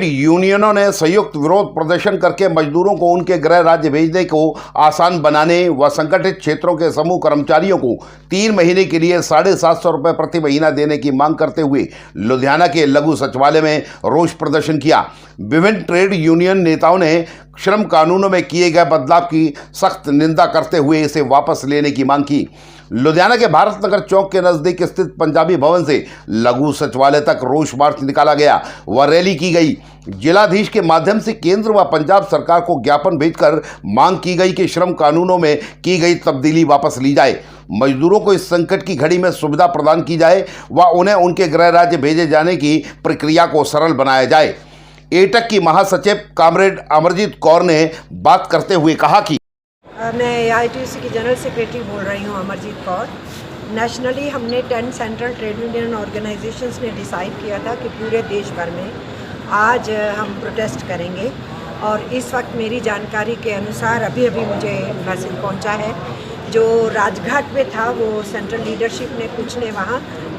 यूनियनों ने संयुक्त विरोध प्रदर्शन करके मजदूरों को उनके गृह राज्य भेजने को आसान बनाने व संगठित क्षेत्रों के समूह कर्मचारियों को 3 महीने के लिए 750 रुपये प्रति महीना देने की मांग करते हुए लुधियाना के लघु सचिवालय में रोष प्रदर्शन किया। विभिन्न ट्रेड यूनियन नेताओं ने श्रम कानूनों में किए गए बदलाव की सख्त निंदा करते हुए इसे वापस लेने की मांग की। लुधियाना के भारत नगर चौक के नजदीक स्थित पंजाबी भवन से लघु सचिवालय तक रोष मार्च निकाला गया व रैली की गई। जिलाधीश के माध्यम से केंद्र व पंजाब सरकार को ज्ञापन भेजकर मांग की गई कि श्रम कानूनों में की गई तब्दीली वापस ली जाए, मजदूरों को इस संकट की घड़ी में सुविधा प्रदान की जाए व उन्हें उनके गृह राज्य भेजे जाने की प्रक्रिया को सरल बनाया जाए। एटक की महासचिव कामरेड अमरजीत कौर ने बात करते हुए कहा कि मैं AITUC की जनरल सेक्रेटरी बोल रही हूँ, अमरजीत कौर। नेशनली हमने 10 सेंट्रल ट्रेड यूनियन ऑर्गेनाइजेशंस ने डिसाइड किया था कि पूरे देश भर में आज हम प्रोटेस्ट करेंगे और इस वक्त मेरी जानकारी के अनुसार अभी मुझे मैसेज पहुंचा है जो राजघाट पे था वो सेंट्रल लीडरशिप ने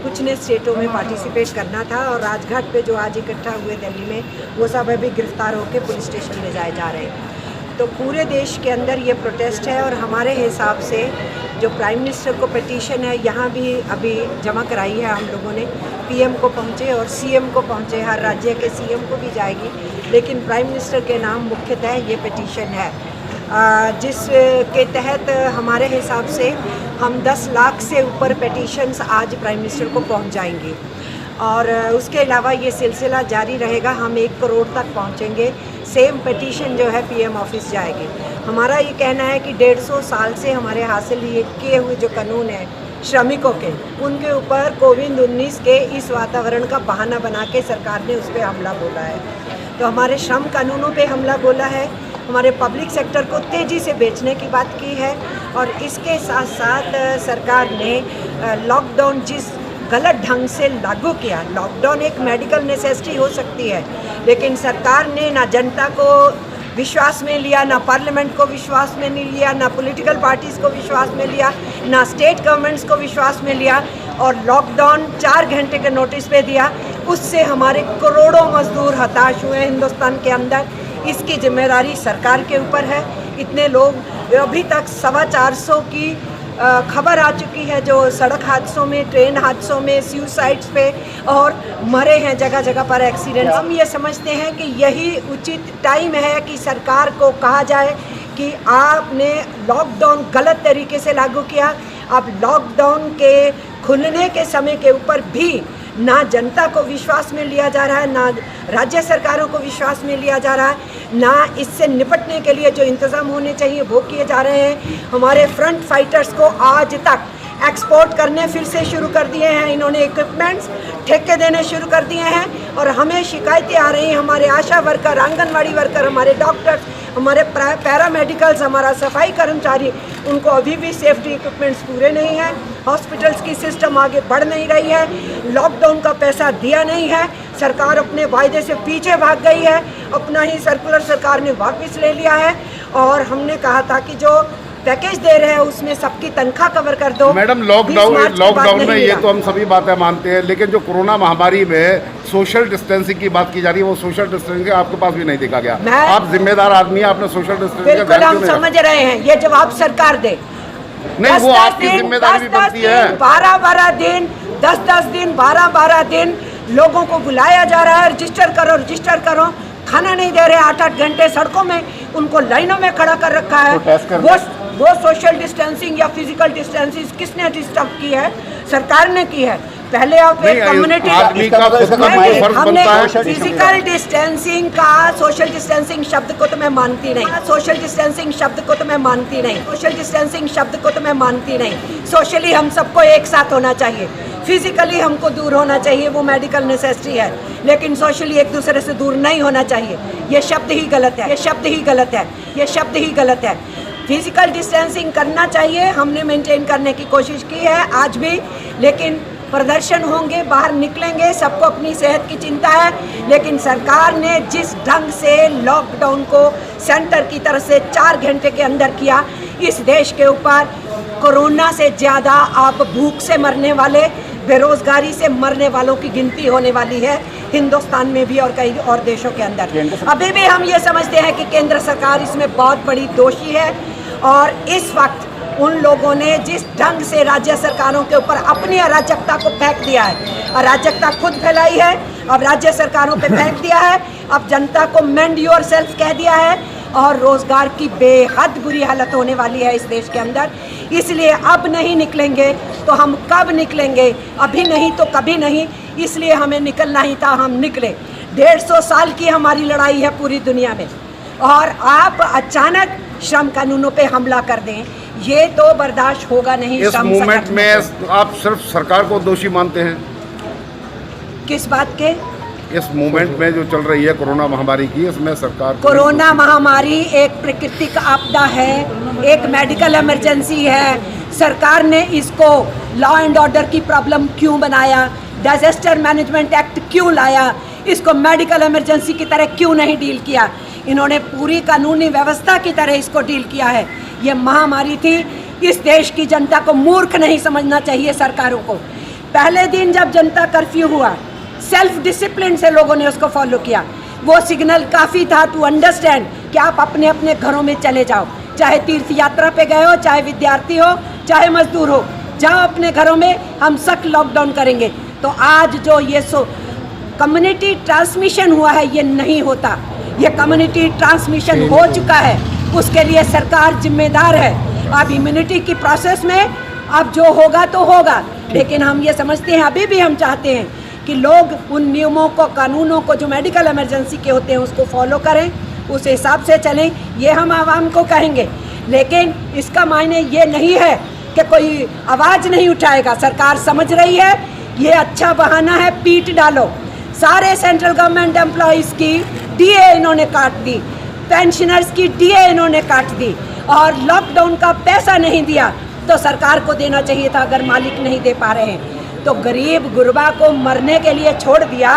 कुछ ने स्टेटों में पार्टिसिपेट करना था और राजघाट पे जो आज इकट्ठा हुए दिल्ली में वो सब अभी गिरफ्तार होकर पुलिस स्टेशन ले जाए जा रहे हैं। तो पूरे देश के अंदर ये प्रोटेस्ट है और हमारे हिसाब से जो प्राइम मिनिस्टर को पिटीशन है यहाँ भी अभी जमा कराई है हम लोगों ने, PM को पहुँचे और CM को पहुँचे, हर राज्य के CM को भी जाएगी, लेकिन प्राइम मिनिस्टर के नाम मुख्यतः ये पिटीशन है जिसके तहत हमारे हिसाब से हम 10 लाख से ऊपर पिटीशंस आज प्राइम मिनिस्टर को पहुँच जाएंगे और उसके अलावा ये सिलसिला जारी रहेगा। हम 1 करोड़ तक पहुँचेंगे। सेम पिटीशन जो है PM ऑफिस जाएगी। हमारा ये कहना है कि 150 साल से हमारे हासिल ये किए हुए जो कानून है श्रमिकों के, उनके ऊपर कोविड-19 के इस वातावरण का बहाना बना के सरकार ने उस पर हमला बोला है। तो हमारे श्रम कानूनों पे हमला बोला है, हमारे पब्लिक सेक्टर को तेज़ी से बेचने की बात की है और इसके साथ साथ सरकार ने लॉकडाउन जिस गलत ढंग से लागू किया, लॉकडाउन एक मेडिकल नेसेसिटी हो सकती है, लेकिन सरकार ने ना जनता को विश्वास में लिया, ना पार्लियामेंट को विश्वास में नहीं लिया, ना पॉलिटिकल पार्टीज़ को विश्वास में लिया, ना स्टेट गवर्नमेंट्स को विश्वास में लिया और लॉकडाउन 4 घंटे के नोटिस पे दिया। उससे हमारे करोड़ों मजदूर हताश हुए हिंदुस्तान के अंदर। इसकी जिम्मेदारी सरकार के ऊपर है। इतने लोग अभी तक 450 की खबर आ चुकी है जो सड़क हादसों में, ट्रेन हादसों में, सुसाइड्स पे और मरे हैं जगह जगह पर एक्सीडेंट। हम ये समझते हैं कि यही उचित टाइम है कि सरकार को कहा जाए कि आपने लॉकडाउन गलत तरीके से लागू किया। अब लॉकडाउन के खुलने के समय के ऊपर भी ना जनता को विश्वास में लिया जा रहा है, ना राज्य सरकारों को विश्वास में लिया जा रहा है, ना इससे निपटने के लिए जो इंतज़ाम होने चाहिए वो किए जा रहे हैं। हमारे फ्रंट फाइटर्स को आज तक एक्सपोर्ट करने फिर से शुरू कर दिए हैं, इन्होंने इक्विपमेंट्स ठेके देने शुरू कर दिए हैं और हमें शिकायतें आ रही हैं। हमारे आशा वर्कर, आंगनवाड़ी वर्कर, हमारे डॉक्टर्स, हमारे पैरामेडिकल्स, हमारा सफाई कर्मचारी, उनको अभी भी सेफ्टी इक्विपमेंट्स पूरे नहीं हैं। हॉस्पिटल्स की सिस्टम आगे बढ़ नहीं रही है। लॉकडाउन का पैसा दिया नहीं है, सरकार अपने वायदे से पीछे भाग गई है, अपना ही सर्कुलर सरकार ने वापस ले लिया है और हमने कहा था कि जो पैकेज दे रहे हैं उसमें सबकी तनख्वाह कवर कर दो। मैडम, लॉकडाउन में ये तो हम सभी बातें मानते हैं, लेकिन जो कोरोना महामारी में सोशल डिस्टेंसिंग की बात की जा रही है वो सोशल डिस्टेंसिंग आपके पास भी नहीं देखा गया। आप जिम्मेदार आदमी हैं, आपने सोशल डिस्टेंसिंग बिल्कुल हम समझ रहे हैं, ये जवाब सरकार दे। नहीं, वो आपकी जिम्मेदारी भी बनती है। 12-12 दिन, 10-10 दिन, 12-12 दिन लोगों को बुलाया जा रहा है, रजिस्टर करो, खाना नहीं दे रहे, 8-8 घंटे सड़कों में उनको लाइनों में खड़ा कर रखा है। वो सोशल डिस्टेंसिंग या फिजिकल डिस्टेंसिंग किसने डिस्टर्ब की है? सरकार ने की है। पहले आप एक कम्युनिटी हमने फिजिकल डिस्टेंसिंग का सोशल डिस्टेंसिंग शब्द को तो मैं मानती नहीं, सोशल डिस्टेंसिंग शब्द को तो मैं मानती नहीं, सोशल डिस्टेंसिंग शब्द को तो मैं मानती नहीं। सोशली हम सबको एक साथ होना चाहिए, फिजिकली हमको दूर होना चाहिए, वो मेडिकल नेसेसिटी है, लेकिन सोशली एक दूसरे से दूर नहीं होना चाहिए। ये शब्द ही गलत है, ये शब्द ही गलत है, ये शब्द ही गलत है। फिजिकल डिस्टेंसिंग करना चाहिए, हमने मेंटेन करने की कोशिश की है आज भी, लेकिन प्रदर्शन होंगे, बाहर निकलेंगे, सबको अपनी सेहत की चिंता है, लेकिन सरकार ने जिस ढंग से लॉकडाउन को सेंटर की तरफ से 4 घंटे के अंदर किया, इस देश के ऊपर कोरोना से ज़्यादा आप भूख से मरने वाले बेरोजगारी से मरने वालों की गिनती होने वाली है हिंदुस्तान में भी और कई और देशों के अंदर। अभी भी हम ये समझते हैं कि केंद्र सरकार इसमें बहुत बड़ी दोषी है और इस वक्त उन लोगों ने जिस ढंग से राज्य सरकारों के ऊपर अपनी अराजकता को फेंक दिया है, अराजकता खुद फैलाई है, अब राज्य सरकारों पे फेंक दिया है, अब जनता को मेंड योरसेल्फ कह दिया है और रोजगार की बेहद बुरी हालत होने वाली है इस देश के अंदर। इसलिए अब नहीं निकलेंगे तो हम कब निकलेंगे? अभी नहीं तो कभी नहीं, इसलिए हमें निकलना ही था, हम निकले। 150 साल की हमारी लड़ाई है पूरी दुनिया में और आप अचानक श्रम कानूनों पे हमला कर दें, ये तो बर्दाश्त होगा नहीं। इस मूवमेंट में आप सिर्फ सरकार को दोषी मानते हैं? किस बात के? इस मूवमेंट में जो चल रही है कोरोना महामारी की, इसमें सरकार कोरोना महामारी एक प्राकृतिक आपदा है, एक मेडिकल इमरजेंसी है। सरकार ने इसको लॉ एंड ऑर्डर की प्रॉब्लम क्यों बनाया, डिजास्टर मैनेजमेंट एक्ट क्यों लाया, इसको मेडिकल इमरजेंसी की तरह क्यों नहीं डील किया? इन्होंने पूरी कानूनी व्यवस्था की तरह इसको डील किया है। ये महामारी थी, इस देश की जनता को मूर्ख नहीं समझना चाहिए सरकारों को। पहले दिन जब जनता कर्फ्यू हुआ, सेल्फ डिसिप्लिन से लोगों ने उसको फॉलो किया। वो सिग्नल काफ़ी था टू अंडरस्टैंड कि आप अपने अपने घरों में चले जाओ, चाहे तीर्थ यात्रा पे गए हो, चाहे विद्यार्थी हो, चाहे मजदूर हो, जाओ अपने घरों में, हम सख्त लॉकडाउन करेंगे। तो आज जो ये कम्युनिटी ट्रांसमिशन हुआ है, ये नहीं होता। ये कम्युनिटी ट्रांसमिशन हो चुका है, उसके लिए सरकार जिम्मेदार है। अब इम्यूनिटी की प्रोसेस में अब जो होगा तो होगा, लेकिन हम ये समझते हैं, अभी भी हम चाहते हैं कि लोग उन नियमों को, कानूनों को जो मेडिकल इमरजेंसी के होते हैं उसको फॉलो करें, उस हिसाब से चलें, ये हम आवाम को कहेंगे। लेकिन इसका मायने ये नहीं है कि कोई आवाज़ नहीं उठाएगा। सरकार समझ रही है ये अच्छा बहाना है, पीट डालो। सारे सेंट्रल गवर्नमेंट एम्प्लॉइज़ की डीए इन्होंने काट दी, पेंशनर्स की डीए इन्होंने काट दी और लॉकडाउन का पैसा नहीं दिया तो सरकार को देना चाहिए था अगर मालिक नहीं दे पा रहे हैं। तो गरीब गुरबा को मरने के लिए छोड़ दिया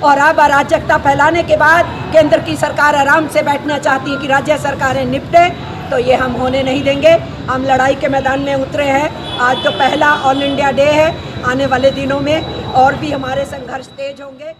और अब अराजकता फैलाने के बाद केंद्र की सरकार आराम से बैठना चाहती है कि राज्य सरकारें निपटे, तो ये हम होने नहीं देंगे। हम लड़ाई के मैदान में उतरे हैं। आज तो पहला ऑल इंडिया डे है, आने वाले दिनों में और भी हमारे संघर्ष तेज होंगे।